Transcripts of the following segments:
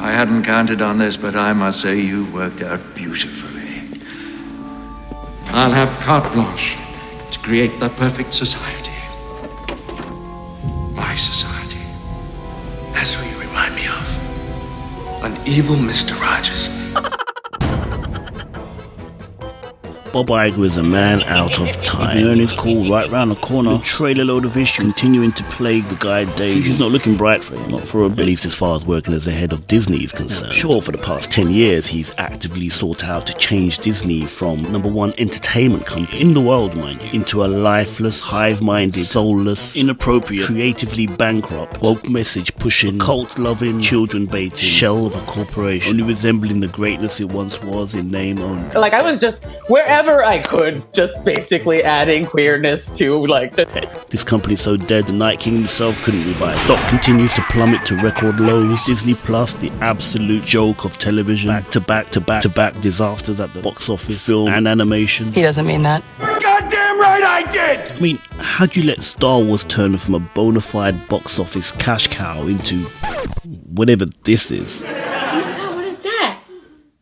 I hadn't counted on this, but I must say you worked out beautifully. I'll have carte blanche to create the perfect society. My society. That's who you remind me of. An evil Mr. Rogers. Bob Iger is a man out of time. With the earnings call right round the corner, a trailer load of issues continuing to plague the guy daily. He's not looking bright for him, not for a bit, at least as far as working as the head of Disney is concerned. Sure, for the past 10 years, he's actively sought out to change Disney from #1 entertainment company in the world, mind you, into a lifeless, hive-minded, soulless, inappropriate, creatively bankrupt, woke message-pushing, cult-loving, children-baiting shell of a corporation, only resembling the greatness it once was in name only. Like, I was just, wherever I could, just basically adding queerness to, like, the... Heck, this company's so dead the Night King himself couldn't revive it. Stock continues to plummet to record lows. Disney Plus, the absolute joke of television. Back-to-back disasters at the box office, film and animation. He doesn't mean that. Goddamn right I did! I mean, how'd you let Star Wars turn from a bona fide box office cash cow into whatever this is? Oh my God, what is that?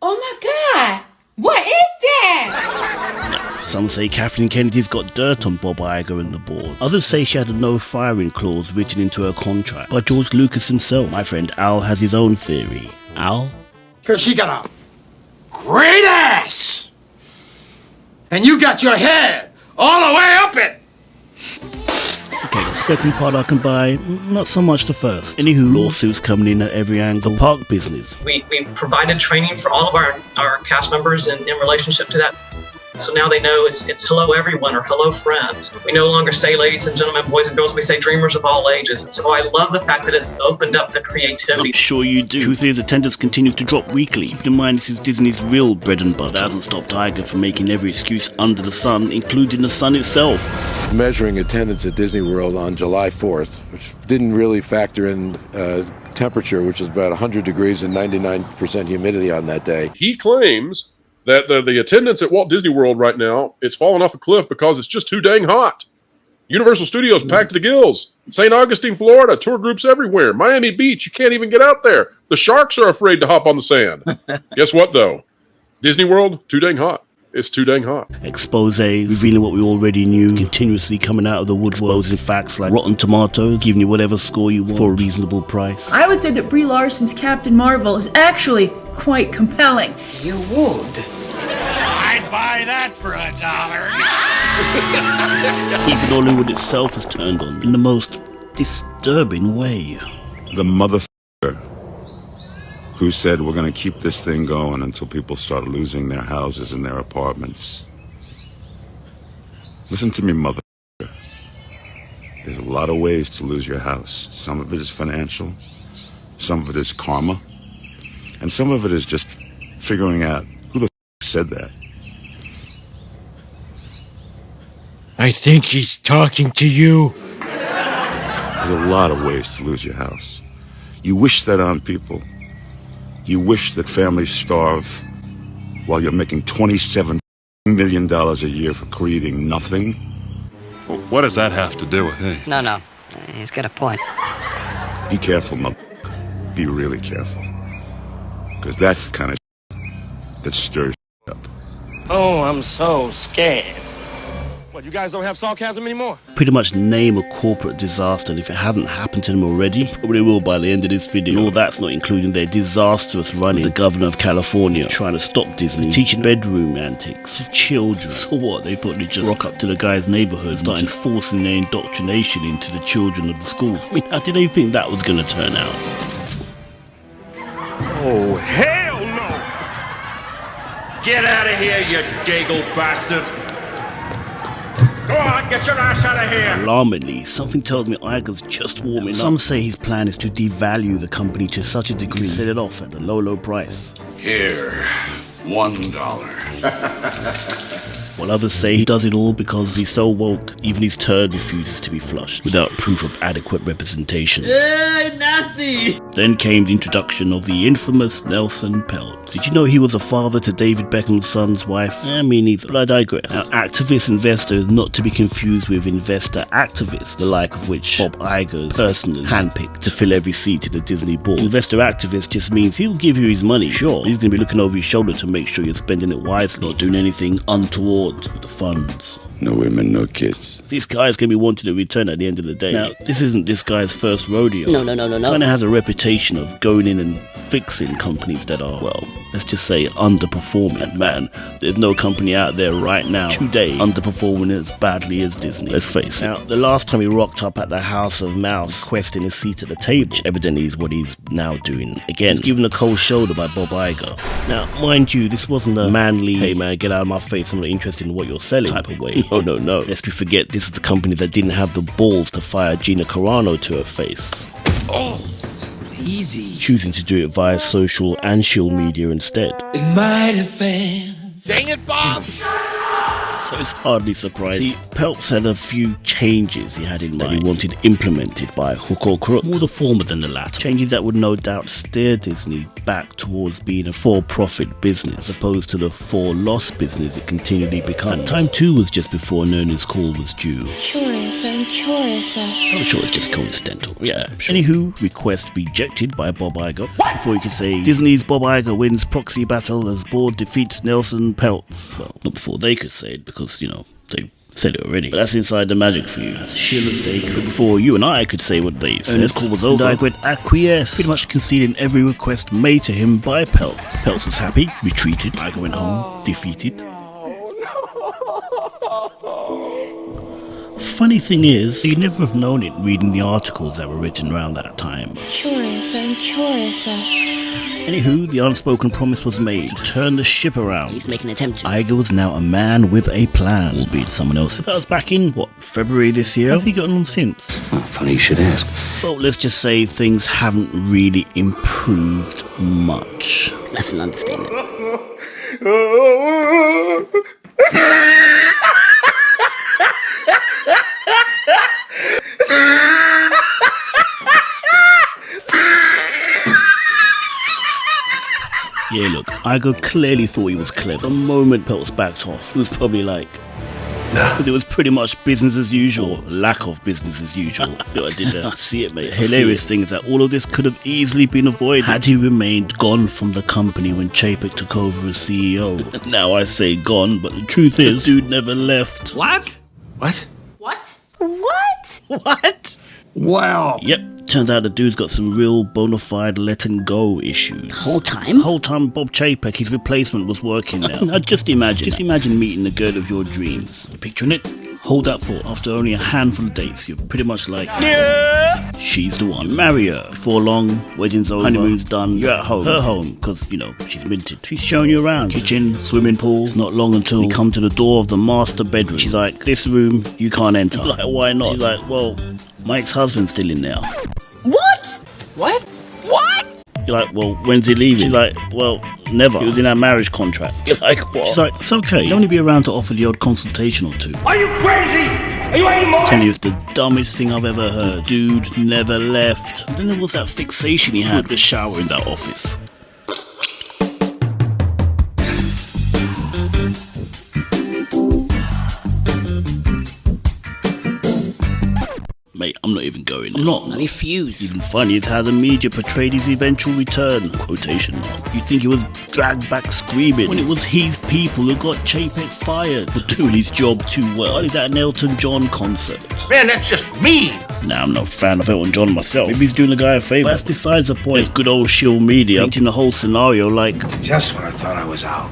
Oh my God! What is that? Some say Kathleen Kennedy's got dirt on Bob Iger and the board. Others say she had a no firing clause written into her contract by George Lucas himself. My friend Al has his own theory. Al? Because she got a great ass! And you got your head all the way up it! Okay, the second part I can buy, not so much the first. Anywho, lawsuits coming in at every angle. The park business. We provided training for all of our cast members in relationship to that. So now they know it's hello everyone or hello friends. We no longer say ladies and gentlemen, boys and girls, we say dreamers of all ages. And so I love the fact that it's opened up the creativity. I'm sure you do. Truth is, attendance continues to drop weekly. Keep in mind this is Disney's real bread and butter. It hasn't stopped Iger from making every excuse under the sun, including the sun itself. Measuring attendance at Disney World on July 4th, which didn't really factor in temperature, which is about 100 degrees and 99% humidity on that day. He claims that the attendance at Walt Disney World right now, it's fallen off a cliff because it's just too dang hot. Universal Studios packed to the gills. St. Augustine, Florida, tour groups everywhere. Miami Beach, you can't even get out there. The sharks are afraid to hop on the sand. Guess what, though? Disney World, too dang hot. It's too dang hot. Exposés, revealing what we already knew, continuously coming out of the woodwork, exposing facts like Rotten Tomatoes, giving you whatever score you want for a reasonable price. I would say that Brie Larson's Captain Marvel is actually quite compelling. You would. I'd buy that for $1. Even Hollywood itself has turned on in the most disturbing way. The motherfucker who said we're going to keep this thing going until people start losing their houses and their apartments. Listen to me, motherfucker. There's a lot of ways to lose your house. Some of it is financial, some of it is karma, and some of it is just figuring out who the f*** said that. I think he's talking to you. There's a lot of ways to lose your house. You wish that on people. You wish that families starve while you're making $27 million a year for creating nothing? Well, what does that have to do with it? No. He's got a point. Be careful, mother. Be really careful. Because that's the kind of that stirs up. Oh, I'm so scared. What, you guys don't have sarcasm anymore? Pretty much name a corporate disaster, and if it hasn't happened to them already, probably will by the end of this video. And all that's not including their disastrous running. The governor of California trying to stop Disney, teaching bedroom antics to children. So what, they thought they'd just rock up to the guy's neighborhood, starting forcing their indoctrination into the children of the school. I mean, how did they think that was going to turn out? Oh, hell no! Get out of here, you gaggle bastard! Go on, get your ass out of here! Alarmingly, something tells me Iger's just warming up. Some say his plan is to devalue the company to such a degree and sell it off at a low price. Here, $1. While others say he does it all because he's so woke, even his turd refuses to be flushed without proof of adequate representation. Nasty! Then came the introduction of the infamous Nelson Peltz. Did you know he was a father to David Beckham's son's wife? Me neither, but I digress. Now, activist investor is not to be confused with investor activist, the like of which Bob Iger is personally handpicked to fill every seat in the Disney board. Investor activist just means he'll give you his money, sure, but he's going to be looking over his shoulder to make sure you're spending it wisely, not doing anything untoward with the funds. No women, no kids. This guy's going to be wanting a return at the end of the day. Now, this isn't this guy's first rodeo. No. Kind of has a reputation of going in and fixing companies that are, well, let's just say underperforming. And man, there's no company out there right now today underperforming as badly as Disney. Let's face it. Now, the last time he rocked up at the House of Mouse, requesting a seat at the table, which evidently is what he's now doing again, he's given a cold shoulder by Bob Iger. Now, mind you, this wasn't a manly, hey man, get out of my face, I'm not interested in what you're selling type of way. No. Lest we forget, this is the company that didn't have the balls to fire Gina Carano to her face. Oh, easy. Choosing to do it via social and shield media instead. In my defense. Dang it, Bob! So it's hardly surprising. See, Peltz had a few changes he had in mind that he wanted implemented by hook or crook, more the former than the latter. Changes that would no doubt steer Disney back towards being a for-profit business, as opposed to the for-loss business it continually becomes. And time too was just before an earnings call was due. Curious. I'm sure it's just coincidental. Yeah, sure. Anywho, request rejected by Bob Iger. Before you could say, Disney's Bob Iger wins proxy battle as board defeats Nelson Peltz. Well, not before they could say it, because, you know, they said it already. But that's inside the magic for you. As chill as they could. But before you and I could say what they said, this call was over, and Iger acquiesced, pretty much conceding every request made to him by Peltz. Peltz was happy, retreated. Iger went home, defeated. Funny thing is, you'd never have known it reading the articles that were written around that time. Curious. Anywho, the unspoken promise was made to turn the ship around. At least make an attempt to. Iger was now a man with a plan, albeit someone else's. That was back in, February this year? How's he gotten on since? Oh, funny you should ask. Well, let's just say things haven't really improved much. That's an understatement. Yeah, look, Iger clearly thought he was clever. The moment Peltz backed off, it was probably like, because it was pretty much business as usual, or lack of business as usual. See what I did there? I see it, mate. The hilarious thing is that all of this could have easily been avoided had he remained gone from the company when Chapek took over as CEO. Now I say gone, but the truth is, the dude never left. What? Well. Yep, turns out the dude's got some real bona fide letting go issues. Whole time Bob Chapek, his replacement, was working there. Now just imagine meeting the girl of your dreams. Picturing it? Hold that thought. After only a handful of dates, you're pretty much like, yeah, she's the one. Marry her. Before long, wedding's over, honeymoon's done, you're at home. Her home, because, you know, she's minted. She's showing you around. Kitchen, swimming pool. It's not long until you come to the door of the master bedroom. She's like, this room, you can't enter. You're like, why not? She's like, well, my ex-husband's still in there. What? You're like, well, when's he leaving? She's like, well, never. It was in our marriage contract. You're like, what? She's like, it's okay. You'll only be around to offer the odd consultation or two. Are you crazy? Are you any more? Tell you, it's the dumbest thing I've ever heard. Dude never left. And then there was that fixation he had with the shower in that office. Mate, I'm not even going. I'm not. I refuse. Even funny is how the media portrayed his eventual return. Quotation mark. You'd think he was dragged back screaming when it was his people who got Chapek fired for doing his job too well. While he's at an Elton John concert. Man, that's just mean. Now, I'm not a fan of Elton John myself. Maybe he's doing the guy a favour. But that's besides the point. It's good old shill media painting the whole scenario like, Just when I thought I was out,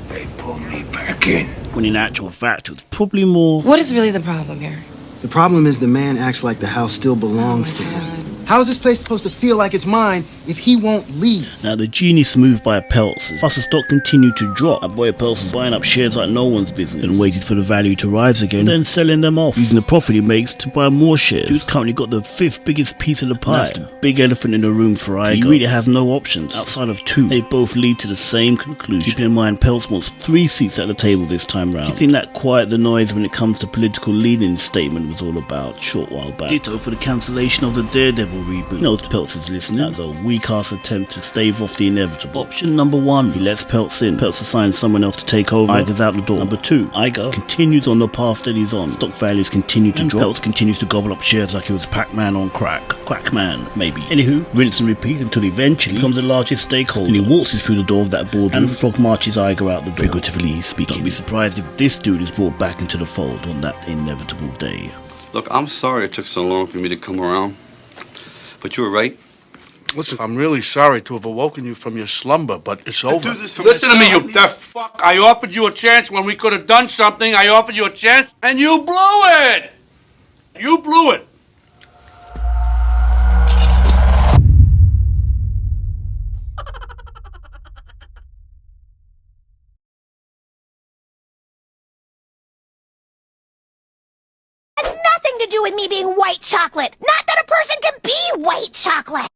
they pulled me back in. when in actual fact it was probably more. What is really the problem here? The problem is the man acts like the house still belongs to him. How is this place supposed to feel like it's mine if he won't leave? Now, the genius move by Peltz is, as the stock continued to drop, our boy Peltz is buying up shares like no one's business and waited for the value to rise again, then selling them off, using the profit he makes to buy more shares. Dude's currently got the 5th biggest piece of the pie. That's the big elephant in the room for Iger. So he really has no options outside of 2. They both lead to the same conclusion. Keeping in mind, Peltz wants 3 seats at the table this time round. You think that quiet the noise when it comes to political leaning statement was all about a short while back. Ditto for the cancellation of the Daredevil inevitable reboot. He knows Peltz is listening. That's a weak-ass attempt to stave off the inevitable. Option number 1, he lets Peltz in. Peltz assigns someone else to take over. Iger's out the door. Number 2, Iger continues on the path that he's on. Stock values continue to drop. Peltz continues to gobble up shares like he was Pac-Man on crack. Crackman, maybe. Anywho, rinse and repeat until eventually he becomes the largest stakeholder. And he waltzes through the door of that boardroom and frog marches Iger out the door. Figuratively speaking. Don't be surprised if this dude is brought back into the fold on that inevitable day. Look, I'm sorry it took so long for me to come around. But you were right. Listen, I'm really sorry to have awoken you from your slumber, but it's over. Listen to me, you deaf fuck. I offered you a chance when we could have done something. I offered you a chance, and you blew it. You blew it. Has nothing to do with me being white chocolate. Not that a person can be white chocolate.